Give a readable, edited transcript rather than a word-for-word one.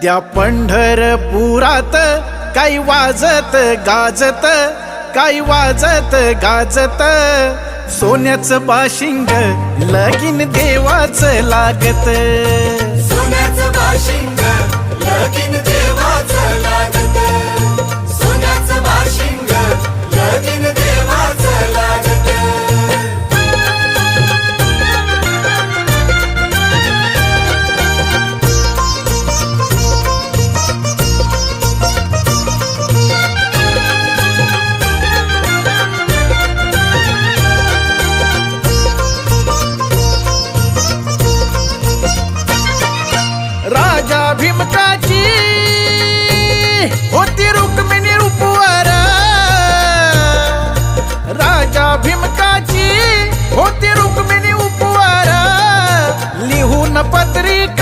त्या पंढरपुरात काही वाजत गाजत, काही वाजत गाजत, सोन्याचं बाशिंग लगीन देवाचं लागत. सोन्याचं बाशिंग लगीन देवाचं लागत. सोन्याचं बाशिंग लगीन देवाचं लागत. राजा भीमकाची होती रुक्मिणी रूपवर, राजा भीमकाची होती रुक्मिणी उपवर, लिहून पत्रिका